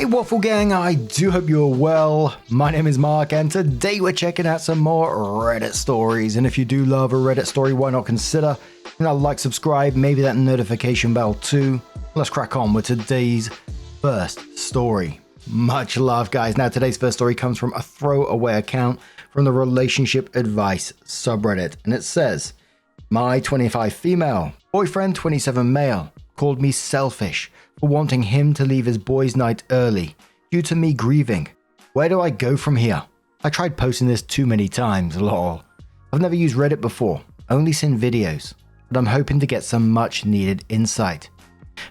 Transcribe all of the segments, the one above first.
Hey Waffle Gang, I do hope you're well. My name is Mark and today we're checking out some more Reddit stories. And if you do love a Reddit story, why not consider, like, subscribe, maybe that notification bell too. Let's crack on with today's first story. Much love, guys. Now today's first story comes from a throwaway account from the relationship advice subreddit. And it says, my 25 female, boyfriend 27 male, called me selfish for wanting him to leave his boys' night early due to me grieving. Where do I go from here? I tried posting this too many times, lol. I've never used Reddit before, only seen videos, but I'm hoping to get some much needed insight.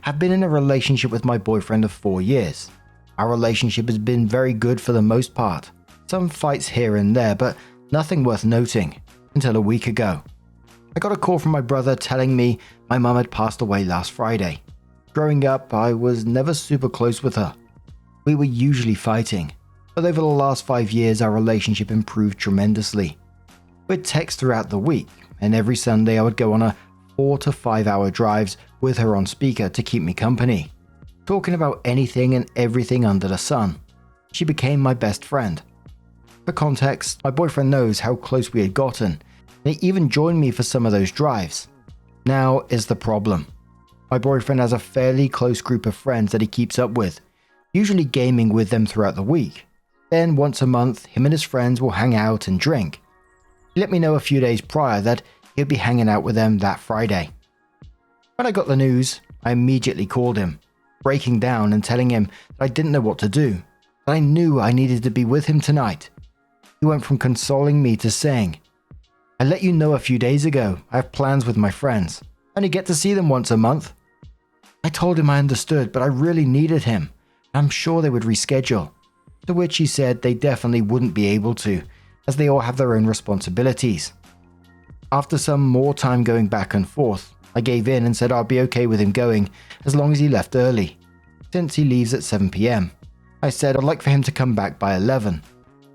I've been in a relationship with my boyfriend of 4 years. Our relationship has been very good for the most part. Some fights here and there, but nothing worth noting, until a week ago. I got a call from my brother telling me my mum had passed away last Friday. Growing up, I was never super close with her. We were usually fighting, but over the last 5 years our relationship improved tremendously. We'd text throughout the week, and every Sunday I would go on a 4 to 5 hour drives with her on speaker to keep me company, talking about anything and everything under the sun. She became my best friend. For context, my boyfriend knows how close we had gotten, and he even joined me for some of those drives. Now is the problem. My boyfriend has a fairly close group of friends that he keeps up with, usually gaming with them throughout the week. Then once a month, him and his friends will hang out and drink. He let me know a few days prior that he'll be hanging out with them that Friday. When I got the news, I immediately called him, breaking down and telling him that I didn't know what to do, that I knew I needed to be with him tonight. He went from consoling me to saying, I let you know a few days ago, I have plans with my friends. I only get to see them once a month. I told him I understood, but I really needed him. I'm sure they would reschedule. To which he said they definitely wouldn't be able to, as they all have their own responsibilities. After some more time going back and forth, I gave in and said I'd be okay with him going as long as he left early, since he leaves at 7 PM. I said I'd like for him to come back by 11.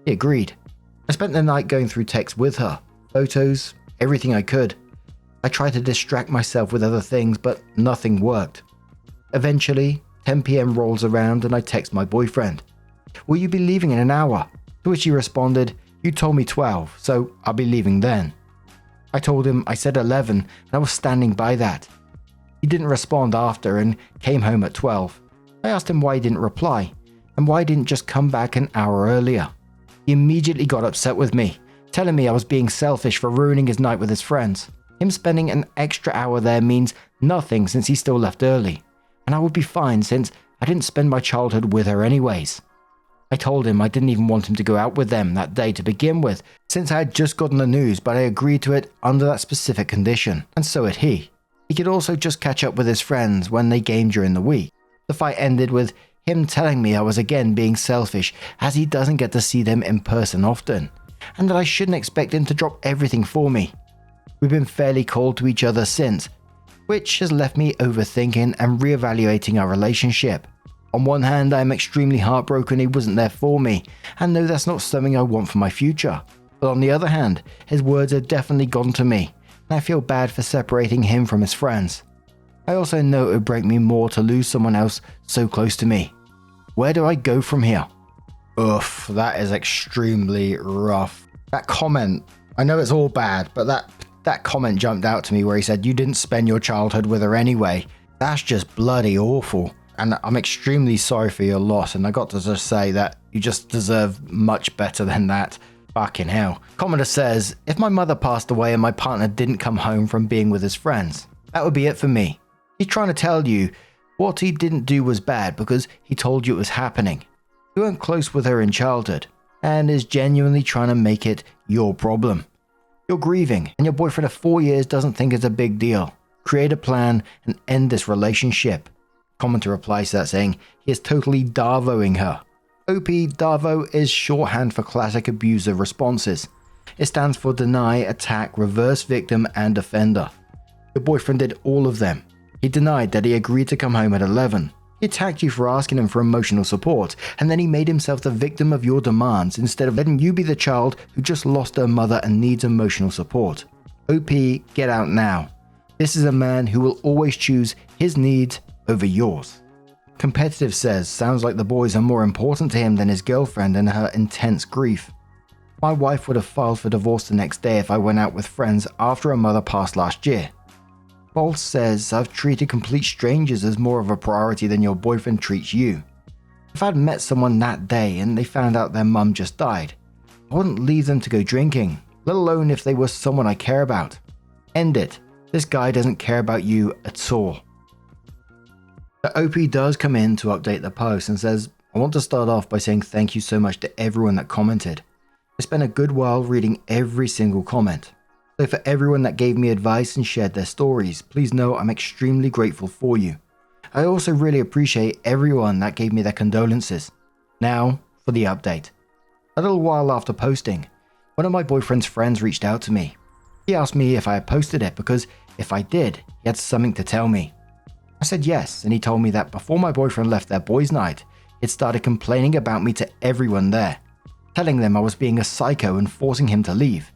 He agreed. I spent the night going through texts with her, photos, everything I could. I tried to distract myself with other things, but nothing worked. Eventually, 10 PM rolls around and I text my boyfriend, will you be leaving in an hour? To which he responded, you told me 12, so I'll be leaving then. I told him I said 11 and I was standing by that. He didn't respond after and came home at 12. I asked him why he didn't reply and why he didn't just come back an hour earlier. He immediately got upset with me, telling me I was being selfish for ruining his night with his friends. Him spending an extra hour there means nothing since he still left early. And I would be fine since I didn't spend my childhood with her anyways. I told him I didn't even want him to go out with them that day to begin with, since I had just gotten the news, but I agreed to it under that specific condition, and so had he. He could also just catch up with his friends when they game during the week. The fight ended with him telling me I was again being selfish as he doesn't get to see them in person often, and that I shouldn't expect him to drop everything for me. We've been fairly cold to each other since, which has left me overthinking and reevaluating our relationship. On one hand, I am extremely heartbroken he wasn't there for me, and know that's not something I want for my future. But on the other hand, his words have definitely gotten to me, and I feel bad for separating him from his friends. I also know it would break me more to lose someone else so close to me. Where do I go from here? Oof, that is extremely rough. That comment, I know it's all bad, but that comment jumped out to me where he said you didn't spend your childhood with her anyway. That's just bloody awful. And I'm extremely sorry for your loss, and I got to just say that you just deserve much better than that. Fucking hell. Commenter says, if my mother passed away and my partner didn't come home from being with his friends, that would be it for me. He's trying to tell you what he didn't do was bad because he told you it was happening. You weren't close with her in childhood, and is genuinely trying to make it your problem. You're grieving, and your boyfriend of 4 years doesn't think it's a big deal. Create a plan and end this relationship. Commenter replies to that saying he is totally Darvoing her. OP Darvo is shorthand for classic abuser responses. It stands for deny, attack, reverse victim, and offender. Your boyfriend did all of them. He denied that he agreed to come home at 11. He attacked you for asking him for emotional support, and then he made himself the victim of your demands instead of letting you be the child who just lost her mother and needs emotional support. OP, get out now. This is a man who will always choose his needs over yours. Competitive says, sounds like the boys are more important to him than his girlfriend and her intense grief. My wife would have filed for divorce the next day if I went out with friends after her mother passed last year. Bolt says, I've treated complete strangers as more of a priority than your boyfriend treats you. If I'd met someone that day and they found out their mum just died, I wouldn't leave them to go drinking, let alone if they were someone I care about. End it. This guy doesn't care about you at all. The OP does come in to update the post and says, I want to start off by saying thank you so much to everyone that commented. I spent a good while reading every single comment. So for everyone that gave me advice and shared their stories, please know I'm extremely grateful for you. I also really appreciate everyone that gave me their condolences. Now for the update. A little while after posting, one of my boyfriend's friends reached out to me. He asked me if I had posted it because if I did, he had something to tell me. I said yes, and he told me that before my boyfriend left their boys' night, he'd started complaining about me to everyone there, telling them I was being a psycho and forcing him to leave.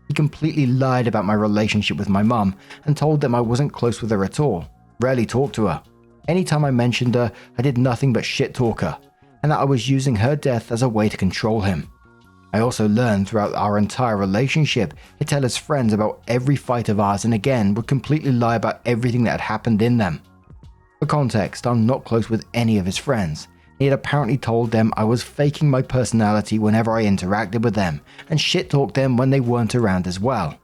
He completely lied about my relationship with my mum and told them I wasn't close with her at all, rarely talked to her. Anytime I mentioned her, I did nothing but shit talk her, and that I was using her death as a way to control him. I also learned throughout our entire relationship he'd tell his friends about every fight of ours and again would completely lie about everything that had happened in them. For context, I'm not close with any of his friends. He had apparently told them I was faking my personality whenever I interacted with them, and shit-talked them when they weren't around as well.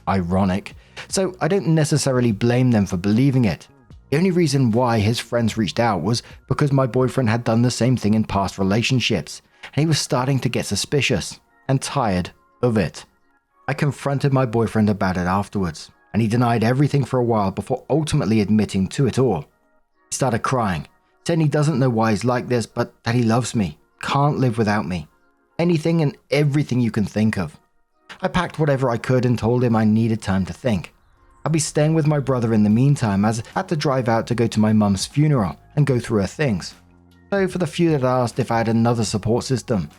Ironic. So I don't necessarily blame them for believing it. The only reason why his friends reached out was because my boyfriend had done the same thing in past relationships, and he was starting to get suspicious, and tired of it. I confronted my boyfriend about it afterwards, and he denied everything for a while before ultimately admitting to it all. He started crying, saying he doesn't know why he's like this, but that he loves me, can't live without me. Anything and everything you can think of. I packed whatever I could and told him I needed time to think. I'd be staying with my brother in the meantime as I had to drive out to go to my mum's funeral and go through her things. So for the few that asked if I had another support system,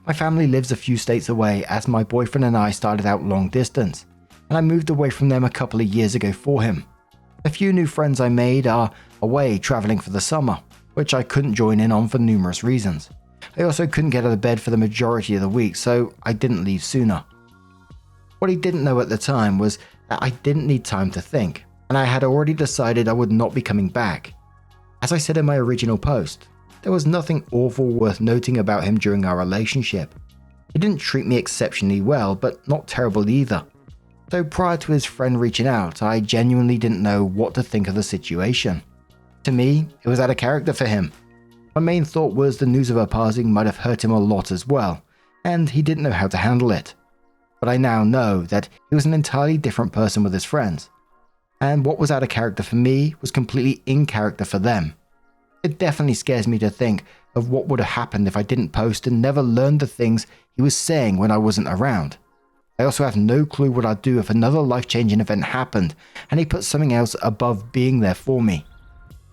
my family lives a few states away as my boyfriend and I started out long distance, and I moved away from them a couple of years ago for him. A few new friends I made are away traveling for the summer, which I couldn't join in on for numerous reasons. I also couldn't get out of bed for the majority of the week, so I didn't leave sooner. What he didn't know at the time was that I didn't need time to think, and I had already decided I would not be coming back. As I said in my original post, there was nothing awful worth noting about him during our relationship. He didn't treat me exceptionally well, but not terrible either. So prior to his friend reaching out, I genuinely didn't know what to think of the situation. To me, it was out of character for him. My main thought was the news of her passing might have hurt him a lot as well, and he didn't know how to handle it. But I now know that he was an entirely different person with his friends, and what was out of character for me was completely in character for them. It definitely scares me to think of what would have happened if I didn't post and never learned the things he was saying when I wasn't around. I also have no clue what I'd do if another life-changing event happened and he put something else above being there for me.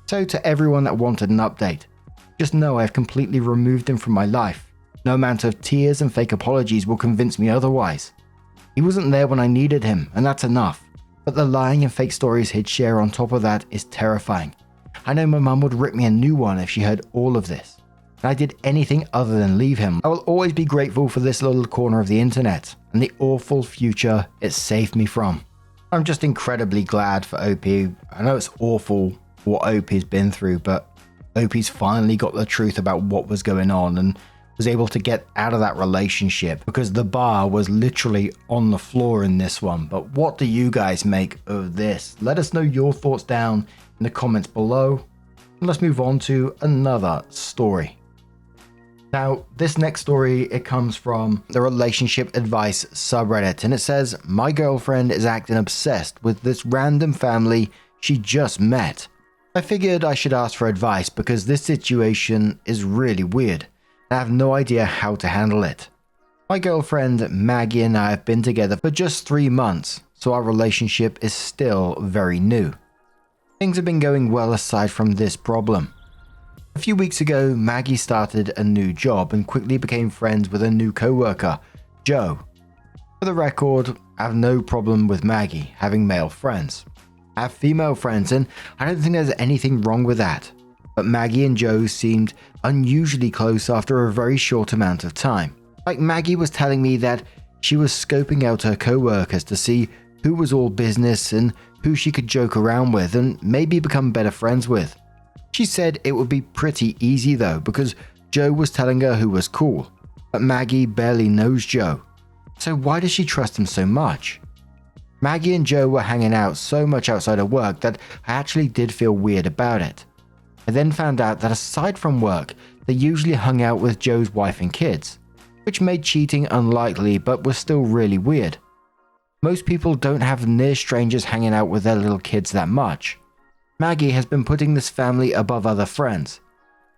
So to everyone that wanted an update, just know I have completely removed him from my life. No amount of tears and fake apologies will convince me otherwise. He wasn't there when I needed him, and that's enough. But the lying and fake stories he'd share on top of that is terrifying. I know my mum would rip me a new one if she heard all of this. And I did anything other than leave him. I will always be grateful for this little corner of the internet and the awful future it saved me from. I'm just incredibly glad for OP. I know it's awful what OP's been through, but OP's finally got the truth about what was going on and was able to get out of that relationship because the bar was literally on the floor in this one. But what do you guys make of this? Let us know your thoughts down in the comments below. And let's move on to another story. Now, this next story, it comes from the relationship advice subreddit, and it says, my girlfriend is acting obsessed with this random family she just met. I figured I should ask for advice because this situation is really weird. I have no idea how to handle it. My girlfriend Maggie and I have been together for just 3 months, so our relationship is still very new. Things have been going well aside from this problem. A few weeks ago, Maggie started a new job and quickly became friends with a new co-worker, Joe. For the record, I have no problem with Maggie having male friends. I have female friends and I don't think there's anything wrong with that. but Maggie and Joe seemed unusually close after a very short amount of time. Like Maggie was telling me that she was scoping out her co-workers to see who was all business and who she could joke around with and maybe become better friends with. She said it would be pretty easy though, because Joe was telling her who was cool, but Maggie barely knows Joe. So why does she trust him so much? Maggie and Joe were hanging out so much outside of work that I actually did feel weird about it. I then found out that aside from work, they usually hung out with Joe's wife and kids, which made cheating unlikely but was still really weird. Most people don't have near strangers hanging out with their little kids that much. Maggie has been putting this family above other friends,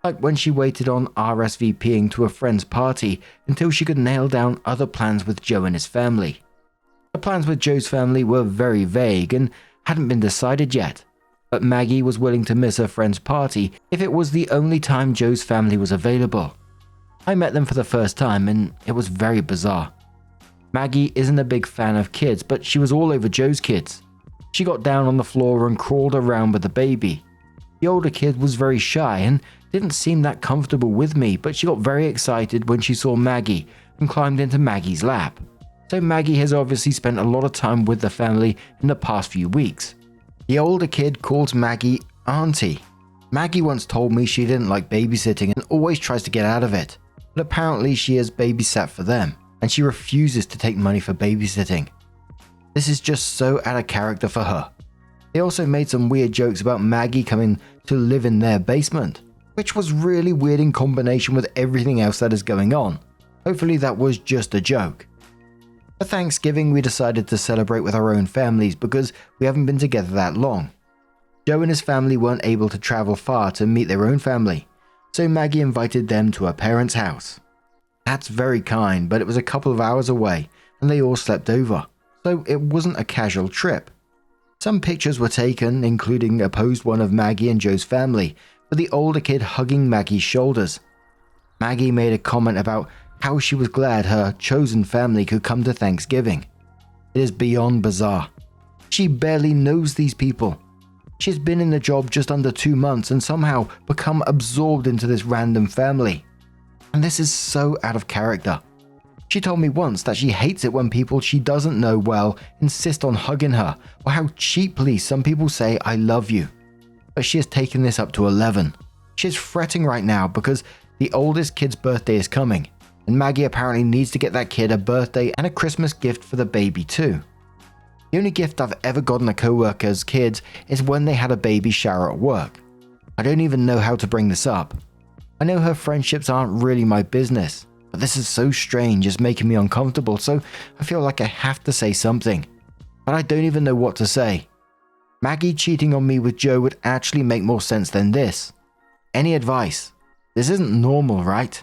like when she waited on RSVPing to a friend's party until she could nail down other plans with Joe and his family. The plans with Joe's family were very vague and hadn't been decided yet, but Maggie was willing to miss her friend's party if it was the only time Joe's family was available. I met them for the first time and it was very bizarre. Maggie isn't a big fan of kids, but she was all over Joe's kids. She got down on the floor and crawled around with the baby. The older kid was very shy and didn't seem that comfortable with me, but she got very excited when she saw Maggie and climbed into Maggie's lap. So Maggie has obviously spent a lot of time with the family in the past few weeks. The older kid calls Maggie Auntie. Maggie once told me she didn't like babysitting and always tries to get out of it, but apparently she has babysat for them, and she refuses to take money for babysitting. This is just so out of character for her. They also made some weird jokes about Maggie coming to live in their basement, which was really weird in combination with everything else that is going on. Hopefully that was just a joke. For Thanksgiving, we decided to celebrate with our own families because we haven't been together that long. Joe and his family weren't able to travel far to meet their own family, so Maggie invited them to her parents' house. That's very kind, but it was a couple of hours away and they all slept over, so it wasn't a casual trip. Some pictures were taken, including a posed one of Maggie and Joe's family, with the older kid hugging Maggie's shoulders. Maggie made a comment about how she was glad her chosen family could come to Thanksgiving. It is beyond bizarre. She barely knows these people. She's been in the job just under 2 months and somehow become absorbed into this random family. And this is so out of character. She told me once that she hates it when people she doesn't know well insist on hugging her, or how cheaply some people say I love you. But she has taken this up to 11. She is fretting right now because the oldest kid's birthday is coming, and Maggie apparently needs to get that kid a birthday and a Christmas gift for the baby too. The only gift I've ever gotten a co-worker's kids is when they had a baby shower at work. I don't even know how to bring this up. I know her friendships aren't really my business, but this is so strange, it's making me uncomfortable, so I feel like I have to say something. But I don't even know what to say. Maggie cheating on me with Joe would actually make more sense than this. Any advice? This isn't normal, right?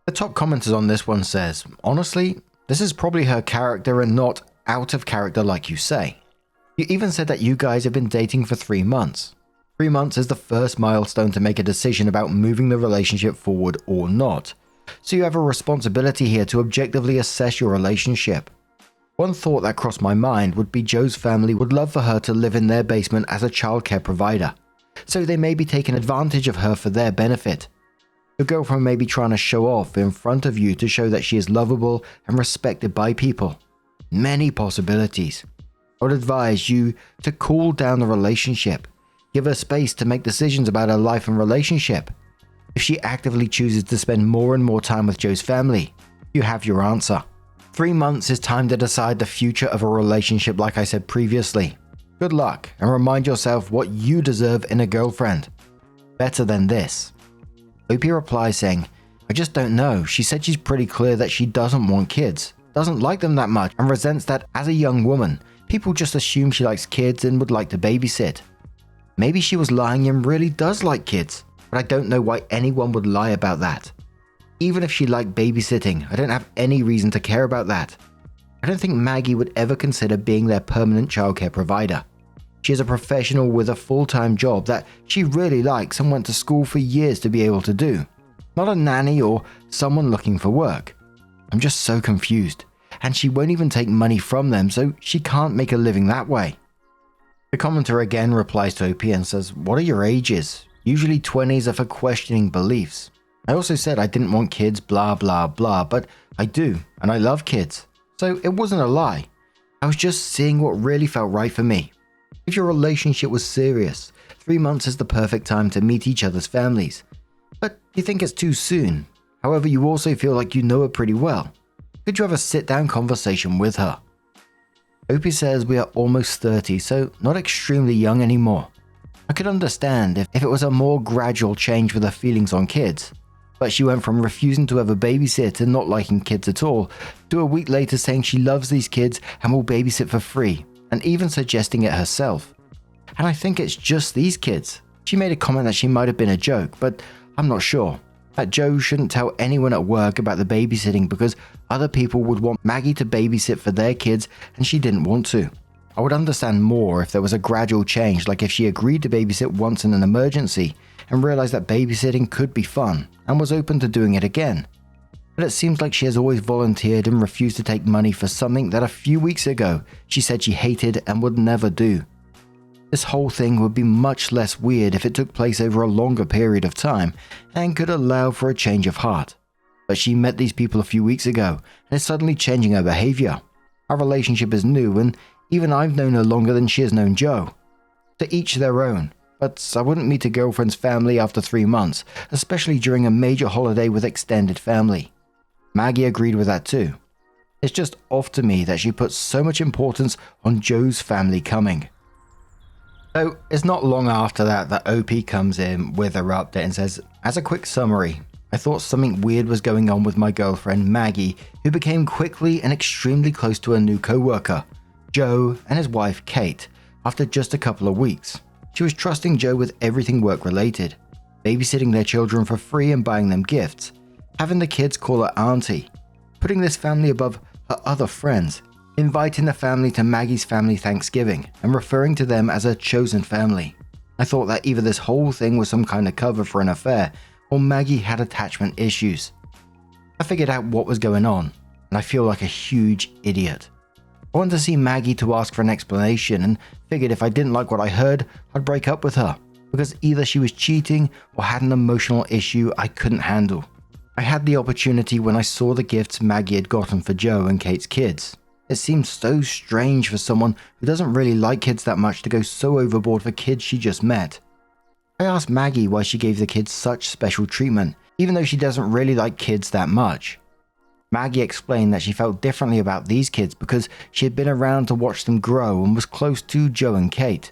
The top commenter on this one says, honestly, this is probably her character and not out of character like you say. You even said that you guys have been dating for 3 months. 3 months is the first milestone to make a decision about moving the relationship forward or not. So you have a responsibility here to objectively assess your relationship. One thought that crossed my mind would be Joe's family would love for her to live in their basement as a childcare provider, so they may be taking advantage of her for their benefit. Your girlfriend may be trying to show off in front of you to show that she is lovable and respected by people. Many possibilities. I would advise you to cool down the relationship. Give her space to make decisions about her life and relationship. If she actively chooses to spend more and more time with Joe's family, you have your answer. 3 months is time to decide the future of a relationship like I said previously. Good luck, and remind yourself what you deserve in a girlfriend. Better than this. Opie replies saying, I just don't know, she said she's pretty clear that she doesn't want kids, doesn't like them that much, and resents that as a young woman, people just assume she likes kids and would like to babysit. Maybe she was lying and really does like kids, but I don't know why anyone would lie about that. Even if she liked babysitting, I don't have any reason to care about that. I don't think Maggie would ever consider being their permanent childcare provider. She is a professional with a full-time job that she really likes and went to school for years to be able to do. Not a nanny or someone looking for work. I'm just so confused. And she won't even take money from them, so she can't make a living that way. The commenter again replies to OP and says, what are your ages? Usually 20s are for questioning beliefs. I also said I didn't want kids, blah blah blah, but I do, and I love kids. So it wasn't a lie. I was just seeing what really felt right for me. If your relationship was serious, 3 months is the perfect time to meet each other's families. But you think it's too soon. However, you also feel like you know her pretty well. Could you have a sit-down conversation with her? Opie says we are almost 30, so not extremely young anymore. I could understand if it was a more gradual change with her feelings on kids. But she went from refusing to ever babysit and not liking kids at all, to a week later saying she loves these kids and will babysit for free, and even suggesting it herself. And I think it's just these kids. She made a comment that she might have been a joke, but I'm not sure. That Joe shouldn't tell anyone at work about the babysitting because other people would want Maggie to babysit for their kids and she didn't want to. I would understand more if there was a gradual change, like if she agreed to babysit once in an emergency and realized that babysitting could be fun and was open to doing it again. But it seems like she has always volunteered and refused to take money for something that a few weeks ago she said she hated and would never do. This whole thing would be much less weird if it took place over a longer period of time and could allow for a change of heart. But she met these people a few weeks ago and is suddenly changing her behavior. Our relationship is new and even I've known her longer than she has known Joe. To each their own, but I wouldn't meet a girlfriend's family after 3 months, especially during a major holiday with extended family. Maggie agreed with that too. It's just off to me that she puts so much importance on Joe's family coming. So it's not long after that OP comes in with her update and says, as a quick summary, I thought something weird was going on with my girlfriend Maggie, who became quickly and extremely close to her new co-worker, Joe, and his wife Kate, after just a couple of weeks. She was trusting Joe with everything work-related, babysitting their children for free and buying them gifts, having the kids call her auntie, putting this family above her other friends, inviting the family to Maggie's family Thanksgiving, and referring to them as her chosen family. I thought that either this whole thing was some kind of cover for an affair, or Maggie had attachment issues. I figured out what was going on, and I feel like a huge idiot. I wanted to see Maggie to ask for an explanation and figured if I didn't like what I heard, I'd break up with her, because either she was cheating or had an emotional issue I couldn't handle. I had the opportunity when I saw the gifts Maggie had gotten for Joe and Kate's kids. It seemed so strange for someone who doesn't really like kids that much to go so overboard for kids she just met. I asked Maggie why she gave the kids such special treatment, even though she doesn't really like kids that much. Maggie explained that she felt differently about these kids because she had been around to watch them grow and was close to Joe and Kate.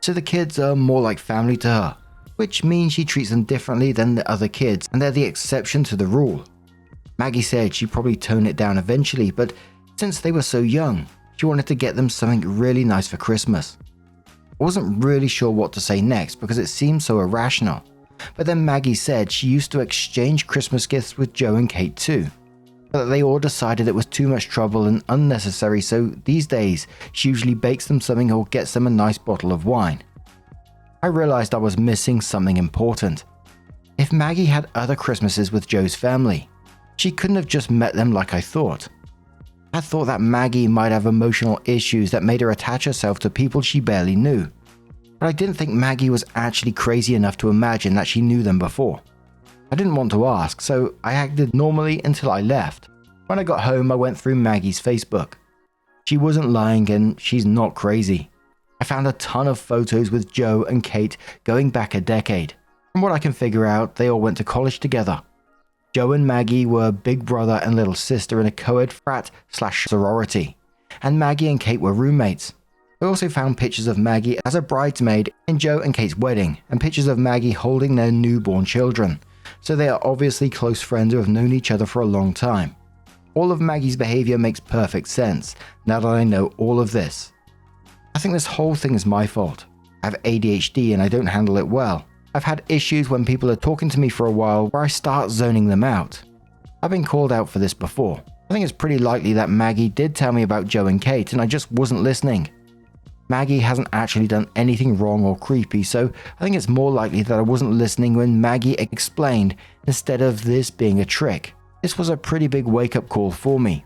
So the kids are more like family to her, which means she treats them differently than the other kids and they're the exception to the rule. Maggie said she'd probably tone it down eventually, but since they were so young, she wanted to get them something really nice for Christmas. I wasn't really sure what to say next because it seemed so irrational, but then Maggie said she used to exchange Christmas gifts with Joe and Kate too, but that they all decided it was too much trouble and unnecessary, so these days she usually bakes them something or gets them a nice bottle of wine. I realized I was missing something important. If Maggie had other Christmases with Joe's family, she couldn't have just met them like I thought. I thought that Maggie might have emotional issues that made her attach herself to people she barely knew, but I didn't think Maggie was actually crazy enough to imagine that she knew them before. I didn't want to ask, so I acted normally until I left. When I got home, I went through Maggie's Facebook. She wasn't lying and she's not crazy. I found a ton of photos with Joe and Kate going back a decade. From what I can figure out, they all went to college together. Joe and Maggie were big brother and little sister in a co-ed frat/sorority, and Maggie and Kate were roommates. I also found pictures of Maggie as a bridesmaid in Joe and Kate's wedding, and pictures of Maggie holding their newborn children, so they are obviously close friends who have known each other for a long time. All of Maggie's behavior makes perfect sense, now that I know all of this. I think this whole thing is my fault. I have ADHD and I don't handle it well. I've had issues when people are talking to me for a while where I start zoning them out. I've been called out for this before. I think it's pretty likely that Maggie did tell me about Joe and Kate and I just wasn't listening. Maggie hasn't actually done anything wrong or creepy, so I think it's more likely that I wasn't listening when Maggie explained instead of this being a trick. This was a pretty big wake-up call for me.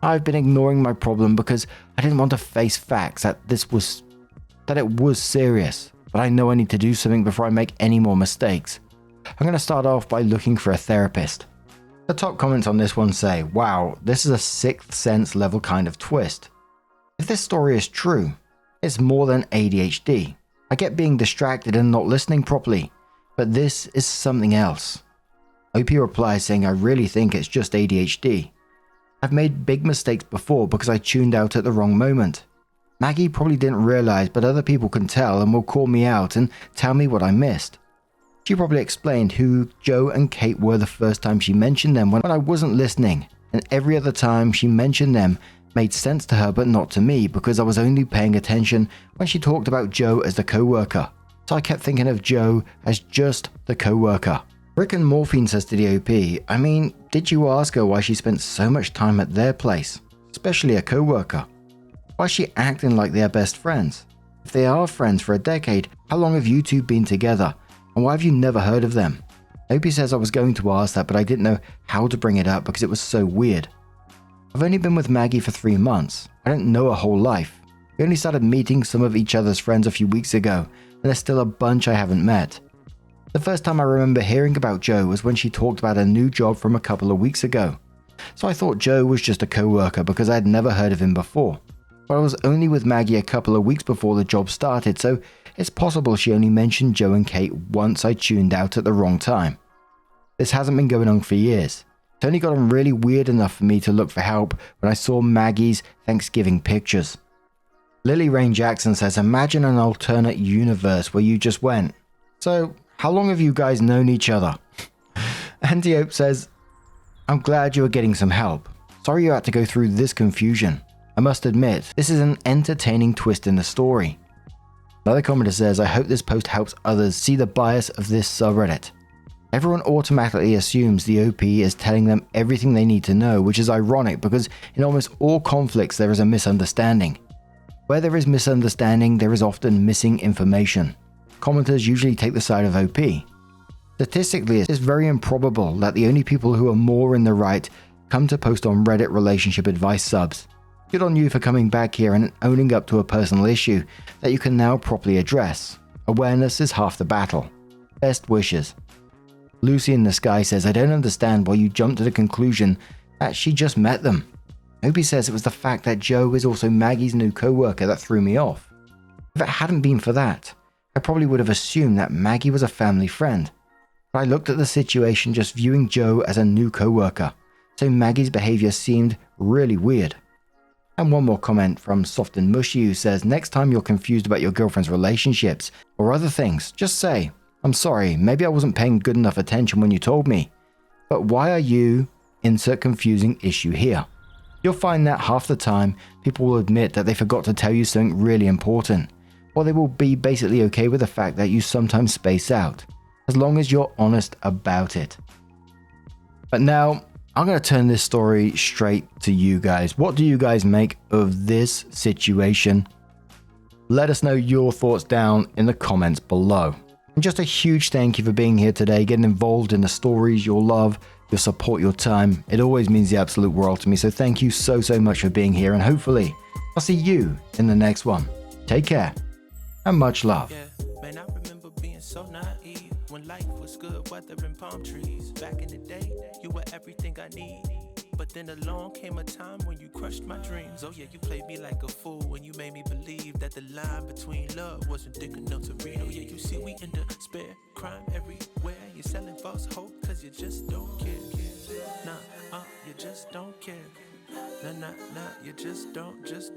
I've been ignoring my problem because I didn't want to face facts that it was serious. but I know I need to do something before I make any more mistakes. I'm going to start off by looking for a therapist. The top comments on this one say, wow, this is a Sixth Sense level kind of twist. If this story is true, it's more than ADHD. I get being distracted and not listening properly, but this is something else. OP replies saying, I really think it's just ADHD. I've made big mistakes before because I tuned out at the wrong moment. Maggie probably didn't realize, but other people can tell and will call me out and tell me what I missed. She probably explained who Joe and Kate were the first time she mentioned them when I wasn't listening, and every other time she mentioned them made sense to her but not to me because I was only paying attention when she talked about Joe as the co-worker. So I kept thinking of Joe as just the co-worker. Rick and Morphine says to the OP, I mean, did you ask her why she spent so much time at their place, especially a co-worker? Why is she acting like they're best friends? If they are friends for a decade, how long have you two been together? And why have you never heard of them? Opie says I was going to ask that, but I didn't know how to bring it up because it was so weird. I've only been with Maggie for 3 months. I don't know her whole life. We only started meeting some of each other's friends a few weeks ago, and there's still a bunch I haven't met. The first time I remember hearing about Joe was when she talked about a new job from a couple of weeks ago. So I thought Joe was just a co-worker because I had never heard of him before. But I was only with Maggie a couple of weeks before the job started, so it's possible she only mentioned Joe and Kate once I tuned out at the wrong time. This hasn't been going on for years. It's only gotten really weird enough for me to look for help when I saw Maggie's Thanksgiving pictures. Lily Rain Jackson says, imagine an alternate universe where you just went, so how long have you guys known each other? Antiope says, I'm glad you are getting some help. Sorry you had to go through this confusion. I must admit, this is an entertaining twist in the story. Another commenter says, I hope this post helps others see the bias of this subreddit. Everyone automatically assumes the OP is telling them everything they need to know, which is ironic because in almost all conflicts there is a misunderstanding. Where there is misunderstanding, there is often missing information. Commenters usually take the side of OP. Statistically, it is very improbable that the only people who are more in the right come to post on Reddit relationship advice subs. Good on you for coming back here and owning up to a personal issue that you can now properly address. Awareness is half the battle. Best wishes. Lucy in the Sky says, I don't understand why you jumped to the conclusion that she just met them. Opie says it was the fact that Joe is also Maggie's new co-worker that threw me off. If it hadn't been for that, I probably would have assumed that Maggie was a family friend. But I looked at the situation just viewing Joe as a new co-worker, so Maggie's behavior seemed really weird. And one more comment from Soft and Mushy who says, next time you're confused about your girlfriend's relationships or other things, just say, I'm sorry, maybe I wasn't paying good enough attention when you told me. But why are you, insert confusing issue here? You'll find that half the time, people will admit that they forgot to tell you something really important, or they will be basically okay with the fact that you sometimes space out, as long as you're honest about it. But now, I'm going to turn this story straight to you guys. What do you guys make of this situation? Let us know your thoughts down in the comments below. And just a huge thank you for being here today, getting involved in the stories, your love, your support, your time. It always means the absolute world to me. So thank you so much for being here. And hopefully I'll see you in the next one. Take care and much love. Yeah, man, I remember being so naive when life was good, weather and palm trees. Back in the day, you were everything I need. But then along came a time when you crushed my dreams. Oh yeah, you played me like a fool when you made me believe that the line between love wasn't thick enough to read. Oh yeah, you see we in despair, crime everywhere. You're selling false hope cause you just don't care. Nah, you just don't care. Nah, you just don't